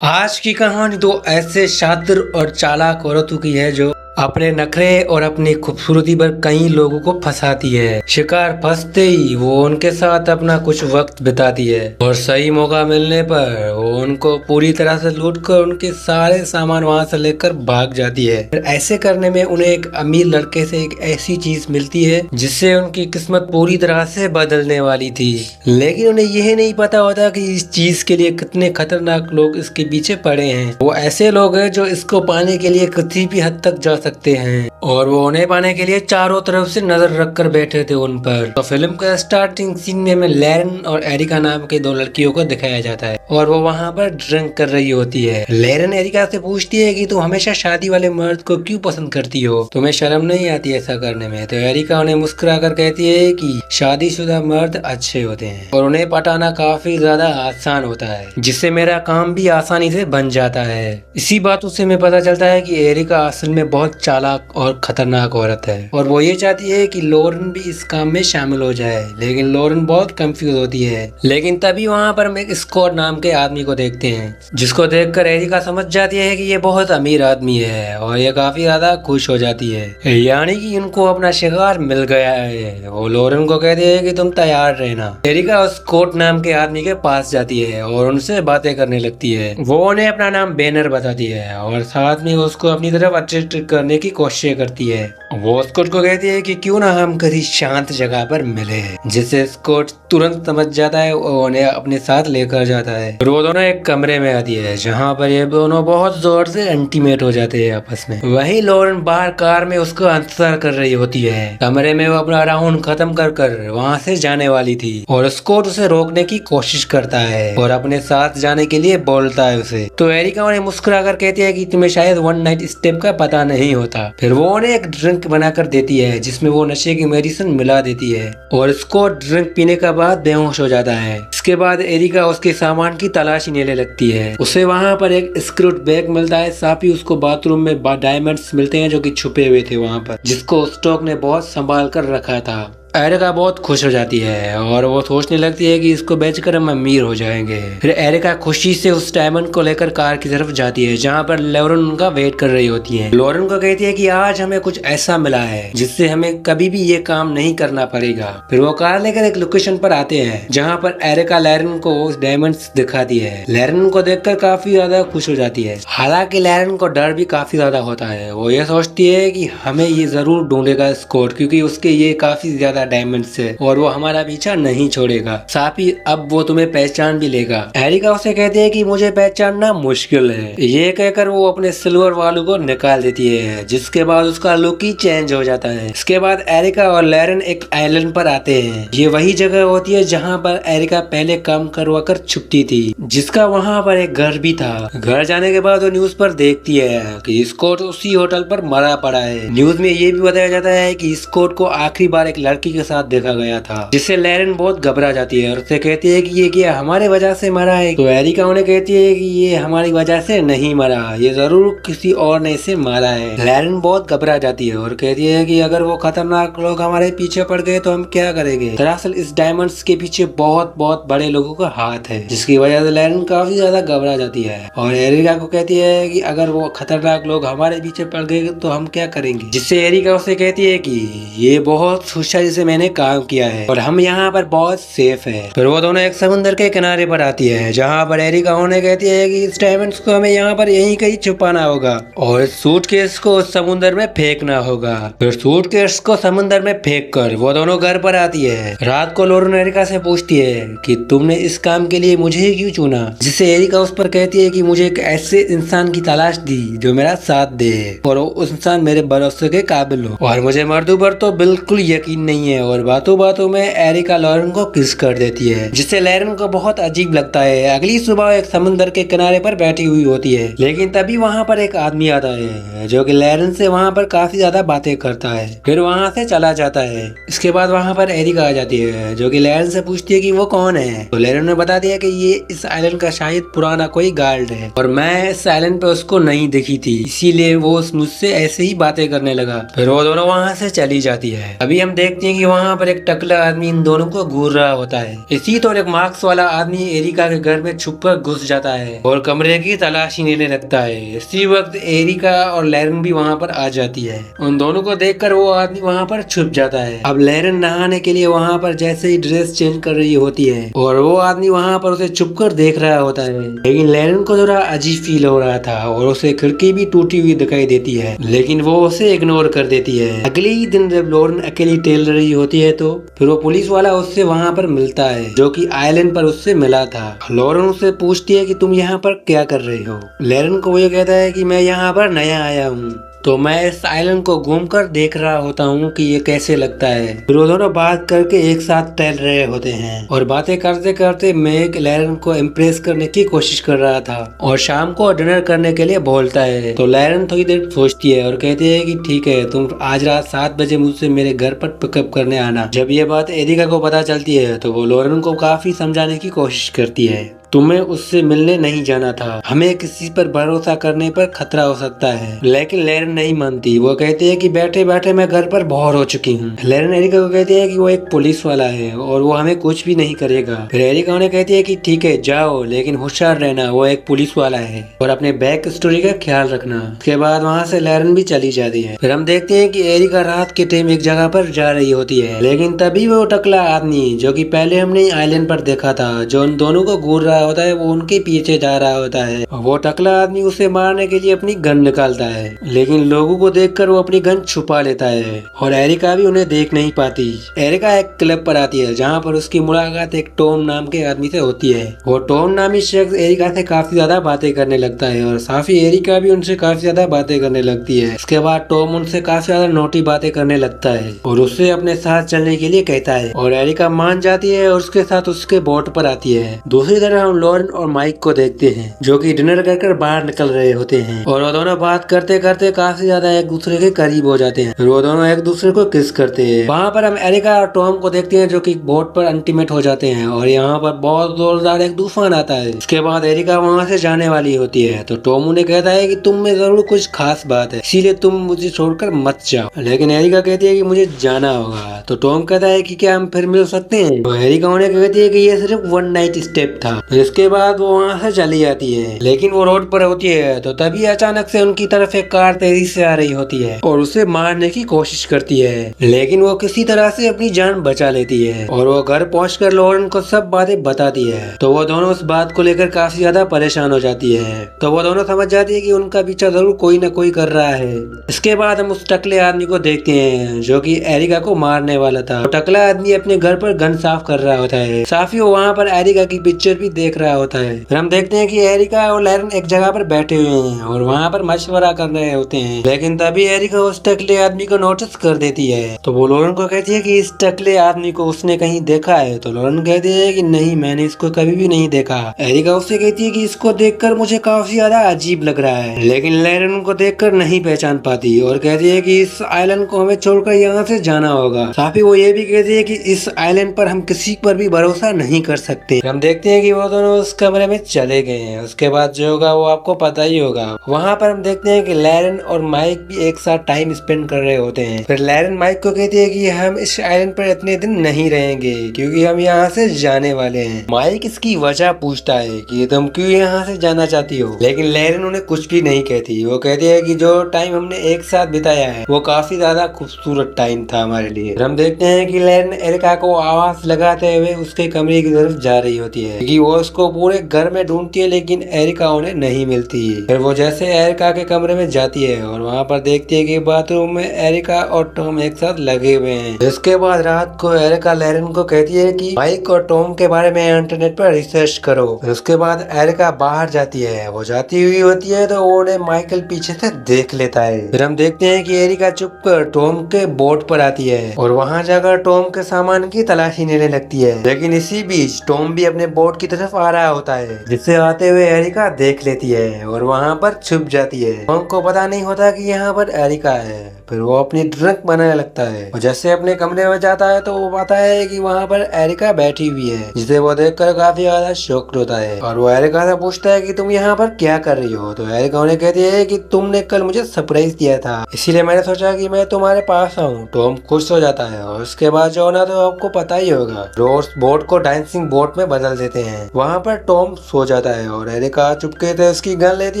आज की कहानी दो ऐसे शातिर और चालाक औरतों की है जो अपने नखरे और अपनी खूबसूरती पर कई लोगों को फंसाती है। शिकार फंसते ही वो उनके साथ अपना कुछ वक्त बिताती है और सही मौका मिलने पर वो उनको पूरी तरह से लूटकर उनके सारे सामान वहां से लेकर भाग जाती है। फिर ऐसे करने में उन्हें एक अमीर लड़के से एक ऐसी चीज मिलती है जिससे उनकी किस्मत पूरी तरह से बदलने वाली थी, लेकिन उन्हें यह नहीं पता होता कि इस चीज के लिए कितने खतरनाक लोग इसके पीछे पड़े हैं। वो ऐसे लोग हैं जो इसको पाने के लिए किसी भी हद तक जा सकते हैं और वो उन्हें पाने के लिए चारों तरफ से नजर रखकर बैठे थे उन पर। तो फिल्म का स्टार्टिंग सीन में हमें लैरन और एरिका नाम के दो लड़कियों को दिखाया जाता है और वो वहाँ पर ड्रिंक कर रही होती है। लैरन एरिका से पूछती है कि तुम हमेशा शादी वाले मर्द को क्यों पसंद करती हो, तुम्हें शर्म नहीं आती ऐसा करने में। तो एरिका उन्हें मुस्कुरा कर कहती है कि शादीशुदा मर्द अच्छे होते हैं और उन्हें पटाना काफी ज्यादा आसान होता है, जिससे मेरा काम भी आसानी से बन जाता है। इसी बातों से हमें पता चलता है कि एरिका असल में बहुत चालाक और खतरनाक औरत है और वो ये चाहती है कि लॉरेन भी इस काम में शामिल हो जाए, लेकिन लॉरेन बहुत कंफ्यूज होती है। लेकिन तभी वहाँ पर हम एक स्कॉट नाम के आदमी को देखते हैं, जिसको देखकर एरिका समझ जाती है कि ये बहुत अमीर आदमी है और ये काफी ज्यादा खुश हो जाती है, यानी कि उनको अपना शिकार मिल गया है। वो लॉरेन को कहती है कि तुम तैयार रहना। एरिका उस स्कॉट नाम के आदमी के पास जाती है और उनसे बातें करने लगती है। वो उन्हें अपना नाम बैनर बताती है और साथ में उसको अपनी तरफ अट्रैक्ट करने की कोशिश करती है। वो स्कॉट को कहती है कि क्यों ना हम किसी शांत जगह पर मिले, जिससे स्कॉट तुरंत समझ जाता है और उन्हें अपने साथ लेकर जाता है। और वो दोनों एक कमरे में आती है जहाँ पर ये दोनों बहुत जोर से इंटीमेट हो जाते हैं आपस में। वहीं लॉरेन बाहर कार में उसको इंतजार कर रही होती है। कमरे में वो अपना राउंड खत्म कर वहाँ से जाने वाली थी और स्कॉट उसे रोकने की कोशिश करता है और अपने साथ जाने के लिए बोलता है उसे। तो एरिका उन्हें मुस्कुरा कर कहती है कि तुम्हें शायद वन नाइट स्टैंड का पता नहीं होता। फिर वो उन्हें एक ड्रिंक बनाकर देती है जिसमें वो नशे की मेडिसिन मिला देती है और स्कॉट ड्रिंक पीने के बाद बेहोश हो जाता है। इसके बाद एरिका उसके सामान की तलाशी लेने लगती है। उसे वहाँ पर एक स्क्रूड बैग मिलता है, साथ ही उसको बाथरूम में डायमंड्स मिलते हैं जो कि छुपे हुए थे वहाँ पर, जिसको स्टॉक ने बहुत संभाल कर रखा था। एरिका बहुत खुश हो जाती है और वो सोचने लगती है कि इसको बेचकर हम अमीर हो जाएंगे। फिर एरिका खुशी से उस डायमंड को लेकर कार की तरफ जाती है जहाँ पर लॉरेन उनका वेट कर रही होती है। लॉरेन को कहती है कि आज हमें कुछ ऐसा मिला है जिससे हमें कभी भी ये काम नहीं करना पड़ेगा। फिर वो कार लेकर एक लोकेशन पर आते हैं जहाँ पर एरिका लॉरेन को उस डायमंड्स दिखाती है। लॉरेन को देखकर काफी ज्यादा खुश हो जाती है, हालांकि लॉरेन को डर भी काफी ज्यादा होता है। वो ये सोचती है कि हमें ये जरूर ढूंढेगा स्कॉट, क्योंकि उसके ये काफी ज्यादा डायमंड से और वो हमारा पीछा नहीं छोड़ेगा, साथ ही अब वो तुम्हें पहचान भी लेगा। एरिका उसे कहती है कि मुझे पहचानना मुश्किल है। ये कहकर वो अपने सिल्वर वालू को निकाल देती है, जिसके बाद उसका लुक ही चेंज हो जाता है। इसके बाद एरिका और लॉरेन एक आइलैंड पर आते हैं। ये वही जगह होती है जहाँ पर एरिका पहले काम करवा कर छुपती थी, जिसका वहाँ पर एक घर भी था। घर जाने के बाद वो न्यूज पर देखती है कि स्कॉट उसी होटल पर मरा पड़ा है। न्यूज में ये भी बताया जाता है कि स्कॉट को आखिरी बार एक लड़की के साथ देखा गया था, जिससे लॉरेन बहुत घबरा जाती है और उसे कहती है कि ये क्या हमारे वजह से मरा है। तो एरिका उन्हें कहती है कि ये हमारी वजह से नहीं मरा, ये जरूर किसी और ने इसे मारा है। लॉरेन बहुत घबरा जाती है और कहती है कि अगर वो खतरनाक लोग हमारे पीछे पड़ गए तो हम क्या करेंगे। दरअसल इस डायमंड्स के पीछे बहुत बहुत बड़े लोगों का हाथ है, जिसकी वजह से लॉरेन काफी ज्यादा घबरा जाती है और एरिका को कहती है कि अगर वो खतरनाक लोग हमारे पीछे पड़ गए तो हम क्या करेंगे। जिससे एरिका उसे कहती है कि ये बहुत होशियारी से मैंने काम किया है और हम यहाँ पर बहुत सेफ है। फिर वो दोनों एक समुद्र के किनारे पर आती है जहाँ पर एरिका उन्हें कहती है कि इस डायमंड्स को हमें यहाँ पर यहीं कहीं छुपाना होगा और सूटकेस को समुद्र में फेंकना होगा। फिर सूटकेस को समुद्र में फेंक कर वो दोनों घर पर आती है। रात को लॉरेन एरिका से पूछती है कि तुमने इस काम के लिए मुझे ही क्यों चुना, जिससे एरिका उस पर कहती है कि मुझे एक ऐसे इंसान की तलाश दी जो मेरा साथ दे और उस इंसान मेरे भरोसे के काबिल हो, और मुझे मर्दों पर तो बिल्कुल यकीन नहीं है। और बातों बातों में एरिका लॉरेन को किस कर देती है, जिससे लॉरेन को बहुत अजीब लगता है। अगली सुबह एक समुद्र के किनारे पर बैठी हुई होती है, लेकिन तभी वहाँ पर एक आदमी आता है जो कि लॉरेन से वहाँ पर काफी ज्यादा बातें करता है, फिर वहाँ से चला जाता है। इसके बाद वहाँ पर एरिका आ जाती है जो कि लॉरेन से पूछती है कि वो कौन है। तो लॉरेन ने बता दिया कि ये इस आइलैंड का शायद पुराना कोई गार्ड है और मैं इस आइलैंड पे उसको नहीं दिखी थी, इसीलिए वो मुझसे ऐसे ही बातें करने लगा। फिर वो दोनों वहाँ से चली जाती है। अभी हम देखते हैं कि वहाँ पर एक टकला आदमी इन दोनों को घूर रहा होता है। इसी तो एक मार्क्स वाला आदमी एरिका के घर में छुपकर घुस जाता है और कमरे की तलाशी लेने लगता है। इसी वक्त एरिका और लैरन भी वहाँ पर आ जाती है। उन दोनों को देखकर वो आदमी वहाँ पर छुप जाता है। अब लैरन नहाने के लिए वहाँ पर जैसे ही ड्रेस चेंज कर रही होती है और वो आदमी वहाँ पर उसे छुप कर देख रहा होता है, लेकिन लैरन को थोड़ा अजीब फील हो रहा था और उसे खिड़की भी टूटी हुई दिखाई देती है, लेकिन वो उसे इग्नोर कर देती है। अगले ही दिन जब लॉरेन अकेली टहल रही होती है तो फिर वो पुलिस वाला उससे वहाँ पर मिलता है जो कि आइलैंड पर उससे मिला था। लॉरेन उससे पूछती है कि तुम यहाँ पर क्या कर रहे हो। लैरन को वो ये कहता है कि मैं यहाँ पर नया आया हूँ, तो मैं इस आइलैंड को घूमकर देख रहा होता हूँ कि ये कैसे लगता है। फिर वो दोनों बात करके एक साथ टहल रहे होते हैं और बातें करते करते मैक लैरन को इम्प्रेस करने की कोशिश कर रहा था और शाम को डिनर करने के लिए बोलता है। तो लैरन थोड़ी देर सोचती है और कहती है कि ठीक है, तुम आज रात 7 बजे मुझसे मेरे घर पर पिकअप करने आना। जब ये बात एरिका को पता चलती है तो वो लॉरेन को काफी समझाने की कोशिश करती है। तुम्हें उससे मिलने नहीं जाना था, हमें किसी पर भरोसा करने पर खतरा हो सकता है। लेकिन लैरन नहीं मानती। वो कहती है कि बैठे बैठे मैं घर पर बोर हो चुकी हूँ। लैरन एरिका को कहती है कि वो एक पुलिस वाला है और वो हमें कुछ भी नहीं करेगा। फिर एरिका उन्हें कहती है कि ठीक है जाओ, लेकिन होशियार रहना, वो एक पुलिस वाला है और अपने बैक स्टोरी का ख्याल रखना। उसके बाद वहाँ से लैरन भी चली जाती है। फिर हम देखते हैं कि एरिका रात के टाइम एक जगह पर जा रही होती है, लेकिन तभी वो टकला आदमी जो कि पहले हमने आइलैंड पर देखा था, जो उन दोनों को घूर रहा होता है, वो उनके पीछे जा रहा होता है। वो टकला आदमी उसे मारने के लिए अपनी गन निकालता है, लेकिन लोगों को देखकर वो अपनी गन छुपा लेता है और एरिका भी उन्हें देख नहीं पाती। एरिका एक क्लब पर आती है जहाँ पर उसकी मुलाकात एक टॉम नाम के आदमी से होती है। वो टॉम नामी शख्स एरिका से काफी ज्यादा बातें करने लगता है और साफी एरिका भी उनसे काफी ज्यादा बातें करने लगती है। इसके बाद टॉम उनसे काफी ज्यादा नोटी बातें करने लगता है और उससे अपने साथ चलने के लिए कहता है और एरिका मान जाती है और उसके साथ उसके बोट पर आती है। दूसरी तरफ हम लॉरेन और माइक को देखते हैं जो कि डिनर कर बाहर निकल रहे होते हैं और वो दोनों बात करते करते काफी ज्यादा एक दूसरे के करीब हो जाते हैं। फिर वो दोनों एक दूसरे को किस करते हैं। वहाँ पर हम एरिका और टॉम को देखते हैं जो कि बोट पर इंटीमेट हो जाते हैं और यहाँ पर बहुत जोरदार एक तूफान आता है। इसके बाद एरिका वहाँ से जाने वाली होती है तो टॉम उन्हें कहता है कि तुम में जरूर कुछ खास बात है, इसीलिए तुम मुझे छोड़कर मत जाओ। लेकिन एरिका कहती है कि मुझे जाना होगा। तो टॉम कहता है कि क्या हम फिर मिल सकते हैं। तो एरिका उन्हें कहती है कि ये सिर्फ 1 नाइट स्टेप था। इसके बाद वो वहाँ से चली जाती है, लेकिन वो रोड पर होती है तो तभी अचानक से उनकी तरफ एक कार तेजी से आ रही होती है और उसे मारने की कोशिश करती है, लेकिन वो किसी तरह से अपनी जान बचा लेती है और वो घर पहुंचकर लॉरेन को सब बातें बताती है। तो वो दोनों उस बात को लेकर काफी ज्यादा परेशान हो जाती है। तो वो दोनों समझ जाती है कि उनका पीछा जरूर कोई न कोई कर रहा है। इसके बाद हम उस टकले आदमी को देखते हैं जो कि एरिका को मारने वाला था। तो टकला आदमी अपने घर पर गन साफ कर रहा होता है, साफी वो वहाँ पर एरिका की पिक्चर भी देख रहा होता है। फिर हम देखते हैं कि एरिका और लैरन एक जगह पर बैठे हुए हैं और वहाँ पर मशवरा कर रहे होते हैं, लेकिन तभी एरिका उस टकले आदमी को नोटिस कर देती है। तो वो लॉरेन को कहती है कि इस टकले आदमी को उसने कहीं देखा है। तो लॉरेन कहती है कि नहीं, मैंने इसको कभी भी नहीं देखा। एरिका उससे कहती है कि इसको देखकर मुझे काफी ज्यादा अजीब लग रहा है, लेकिन लैरन उनको देखकर नहीं पहचान पाती और कहती है कि इस आइलैंड को हमें छोड़कर यहाँ से जाना होगा। साथ ही वो ये भी कहती है कि इस आइलैंड पर हम किसी पर भी भरोसा नहीं कर सकते। हम देखते हैं कि वो दोनों उस कमरे में चले गए हैं। उसके बाद जो होगा वो आपको पता ही होगा। वहाँ पर हम देखते हैं कि लैरन और माइक भी एक साथ टाइम स्पेंड कर रहे होते हैं। फिर लैरन माइक को कहती है कि हम इस आइलैंड पर इतने दिन नहीं रहेंगे क्योंकि हम यहाँ से जाने वाले हैं। माइक इसकी वजह पूछता है कि तुम क्यों यहाँ से जाना चाहती हो, लेकिन लैरन उन्हें कुछ भी नहीं कहती। वो कहती है कि जो टाइम हमने एक साथ बिताया है वो काफी ज्यादा खूबसूरत टाइम था हमारे लिए। हम देखते हैं कि लैरन एरिका को आवाज लगाते हुए उसके कमरे की तरफ जा रही होती है कि वो उसको पूरे घर में ढूंढती है, लेकिन एरिका उन्हें नहीं मिलती। फिर वो जैसे एरिका के कमरे में जाती है और वहाँ पर देखती है कि बाथरूम में एरिका और टॉम एक साथ लगे हुए हैं। इसके बाद रात को एरिका लैरन को कहती है कि माइक और टॉम के बारे में इंटरनेट पर रिसर्च करो। उसके बाद एरिका बाहर जाती है। वो जाती हुई होती है तो वो उन्हें माइकल पीछे से देख लेता है। फिर हम देखते हैं कि एरिका चुप कर टॉम के बोट पर आती है और वहाँ जाकर टॉम के सामान की तलाशी लेने लगती है, लेकिन इसी बीच टॉम भी अपने बोट की तरफ आ रहा होता है, जिसे आते हुए एरिका देख लेती है और वहाँ पर छुप जाती है। टॉम को पता नहीं होता कि यहाँ पर एरिका है। फिर वो अपनी ड्रिंक बनाने लगता है और जैसे अपने कमरे में जाता है तो वो पाता है कि वहाँ पर एरिका बैठी हुई है, जिसे वो देखकर काफी ज्यादा शॉक्ड होता है और वो एरिका से पूछता है कि तुम यहाँ पर क्या कर रही हो। तो एरिका उन्हें कहती है कि तुमने कल मुझे सरप्राइज दिया था, इसीलिए मैंने सोचा कि मैं तुम्हारे पास आऊँ। टॉम खुश हो जाता है और उसके बाद जो होना तो आपको पता ही होगा, रोज बोट को डांसिंग बोट में बदल देते हैं। वहाँ पर टॉम सो जाता है और एरिका चुपके से उसकी गन लेती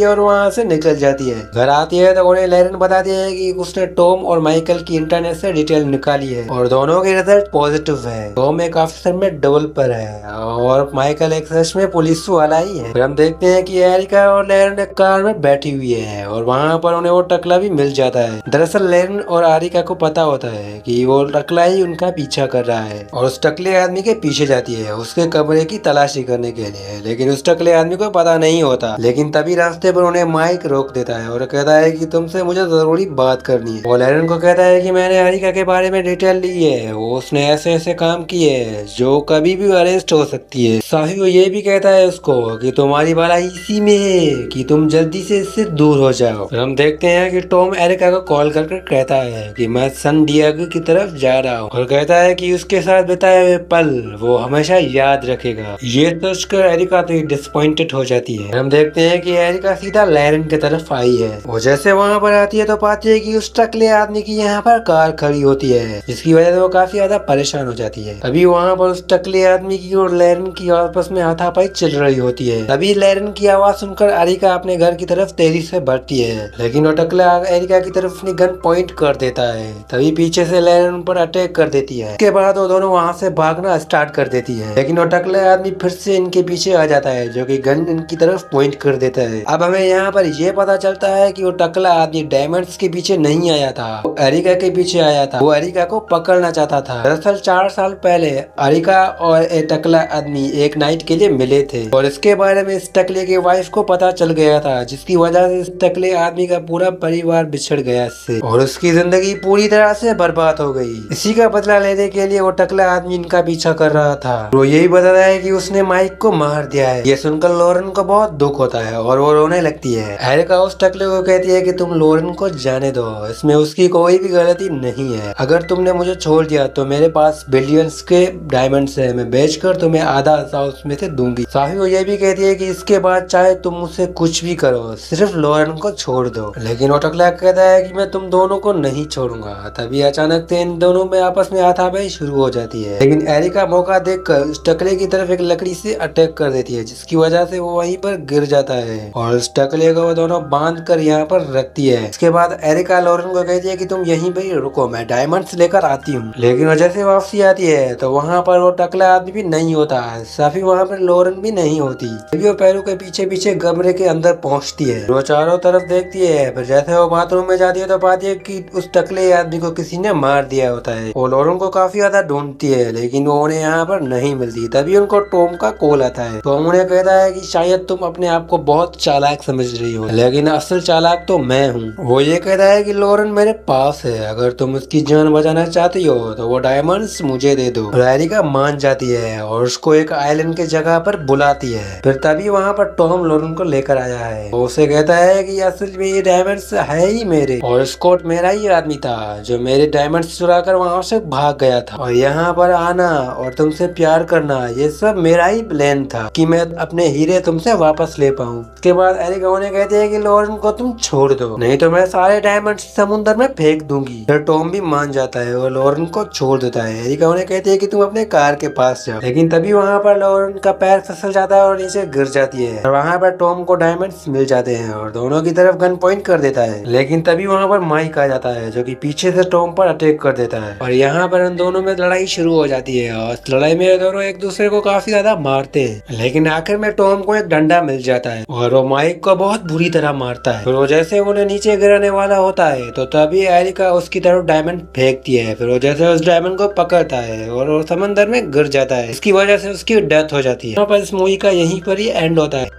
है और वहाँ से निकल जाती है। घर आती है तो उन्हें लैरन बताती है कि उसने टॉम और माइकल की इंटरनेट से डिटेल निकाली है और दोनों के रिजल्ट पॉजिटिव है। टॉम एक ऑफिसर में डबल पर है और माइकल एक सच में पुलिस वाला ही है। फिर हम देखते हैं कि एरिका और लैरन एक कार में बैठी हुई है और वहाँ पर उन्हें वो टकला भी मिल जाता है। दरअसल लैरन और एरिका को पता होता है कि वो टकला ही उनका पीछा कर रहा है और उस टकले आदमी के पीछे जाती है उसके कमरे की तलाशी करने के लिए, लेकिन उस टकले आदमी को पता नहीं होता। लेकिन तभी रास्ते पर उन्हें माइक रोक देता है और कहता है कि तुमसे मुझे जरूरी बात करनी है। वो लैरन को कहता है कि मैंने एरिका के बारे में डिटेल ली है, वो उसने ऐसे ऐसे काम किए हैं जो कभी भी अरेस्ट हो सकती है। साथ ही वो ये भी कहता है उसको कि तुम्हारी भलाई इसी में है कि तुम जल्दी से इससे दूर हो जाओ। फिर हम देखते हैं कि टॉम एरिका को कॉल करके कहता है कि मैं सन डिएगो की तरफ जा रहा हूँ और कहता है कि उसके साथ बिताए हुए पल वो हमेशा याद रखेगा। ये सोचकर एरिका तो डिसअपॉइंटेड हो जाती है। हम देखते हैं कि एरिका सीधा लैरन की तरफ आई है। वो जैसे वहाँ पर आती है तो पाती है कि उस टकले आदमी की यहाँ पर कार खड़ी होती है, जिसकी वजह से वो काफी ज्यादा परेशान हो जाती है। तभी वहाँ पर उस टकले आदमी की और लैरन की आपस में हाथापाई चल रही होती है। तभी लैरन की आवाज सुनकर एरिका अपने घर की तरफ तेजी से बढ़ती है, लेकिन वो टकला एरिका की तरफ अपनी गन पॉइंट कर देता है। तभी पीछे से लैरन उन पर अटैक कर देती है। उसके बाद वो दोनों वहाँ से भागना स्टार्ट कर देती है, लेकिन वो टकला आदमी फिर से इनके पीछे आ जाता है जो कि गन इनकी तरफ पॉइंट कर देता है। अब हमें यहाँ पर ये पता चलता है कि वो टकला आदमी डायमंड्स के पीछे नहीं आया था, वो एरिका के पीछे आया था। वो एरिका को पकड़ना चाहता था। दरअसल 4 साल पहले एरिका और एक टकला आदमी एक नाइट के लिए मिले थे और इसके बारे में इस टकले की वाइफ को पता चल गया था, जिसकी वजह से इस टकले आदमी का पूरा परिवार बिछड़ गया इससे और उसकी जिंदगी पूरी तरह से बर्बाद हो गई। इसी का बदला लेने के लिए वो टकला आदमी इनका पीछा कर रहा था। वो यही बताता है कि उसने माइक को मार दिया है। ये सुनकर लॉरेन को बहुत दुख होता है और वो रोने लगती है। एरिका उस टकले को कहती है कि तुम लॉरेन को जाने दो, इसमें उसकी कोई भी गलती नहीं है। अगर तुमने मुझे छोड़ दिया तो मेरे पास बिलियंस के डायमंड्स है, मैं बेचकर तुम्हें आधा हिस्सा उसमें से दूंगी। साथ ही वो ये भी कहती है कि इसके बाद चाहे तुम मुझसे कुछ भी करो, सिर्फ लॉरेन को छोड़ दो। लेकिन वो टकला कहता है कि मैं तुम दोनों को नहीं छोड़ूंगा। तभी अचानक से इन दोनों में आपस में हाथापाई शुरू हो जाती है, लेकिन एरिका मौका देखकर उस टकले की तरफ एक लकड़ी से अटैक कर देती है, जिसकी वजह से वो वहीं पर गिर जाता है और उस टकले को वो दोनों बांध कर यहाँ पर रखती है। इसके बाद एरिका लॉरेन को कहती है कि तुम यहीं पर रुको, मैं डायमंड्स लेकर आती हूँ। लेकिन वो जैसे वापसी आती है तो वहाँ पर वो टकला आदमी भी नहीं होता है, साफी वहाँ पर लॉरेन भी नहीं होती। तभी वो पैरों के पीछे पीछे कमरे के अंदर पहुँचती है, वो चारों तरफ देखती है। फिर जैसे वो बाथरूम में जाती है तो पाती है कि उस टकले आदमी को किसी ने मार दिया होता है। वो लॉरेन को काफी ज्यादा ढूंढती है, लेकिन वो उन्हें यहाँ पर नहीं मिलती। तभी उनको टॉम का कॉल आता है। टॉम उन्हें कहता है कि शायद तुम अपने आप को बहुत चालाक समझ रही हो, लेकिन असल चालाक तो मैं हूँ। वो ये कहता है कि लॉरेन मेरे पास है, अगर तुम उसकी जान बचाना चाहती हो तो वो डायमंड्स मुझे दे दो। एरिका मान जाती है और उसको एक आइलैंड के जगह पर बुलाती है। फिर तभी वहाँ पर टॉम लॉरेन को लेकर आया है। वो उसे कहता है कि असल में ये डायमंड्स है ही मेरे और स्कॉट मेरा ही आदमी था जो मेरे डायमंड्स चुरा कर वहाँ से भाग गया था, और यहाँ पर आना और तुमसे प्यार करना ये सब मेरा ही प्लान था कि मैं अपने हीरे तुमसे वापस ले पाऊँ। उसके बाद एरिका उन्हें कहते हैं कि लॉरेन को तुम छोड़ दो, नहीं तो मैं सारे डायमंड्स समुद्र में फेंक दूंगी। फिर टॉम भी मान जाता है और लॉरेन को छोड़ देता है। एरिका उन्हें कहती है कि तुम अपने कार के पास जाओ, लेकिन तभी वहाँ पर लॉरेन का पैर फिसल जाता है और नीचे गिर जाती है और वहाँ पर टॉम को डायमंड्स मिल जाते हैं और दोनों की तरफ गन पॉइंट कर देता है। लेकिन तभी वहाँ पर माइक आ जाता है जो कि पीछे से टॉम पर अटैक कर देता है और यहाँ पर उन दोनों में लड़ाई शुरू हो जाती है और इस लड़ाई में दोनों एक दूसरे को काफी ज्यादा मारते हैं। लेकिन आखिर में टॉम को एक डंडा मिल जाता है और वो माइक को बहुत बुरी तरह मारता है। फिर वो जैसे उन्हें नीचे गिराने वाला होता है तो तभी एरिका उसकी तरफ डायमंड फेंकती है। फिर वो जैसे उस डायमंड को पकड़ता है और वो समंदर में गिर जाता है, इसकी वजह से उसकी डेथ हो जाती है। यहाँ पर इस मूवी का यहीं पर ही एंड होता है।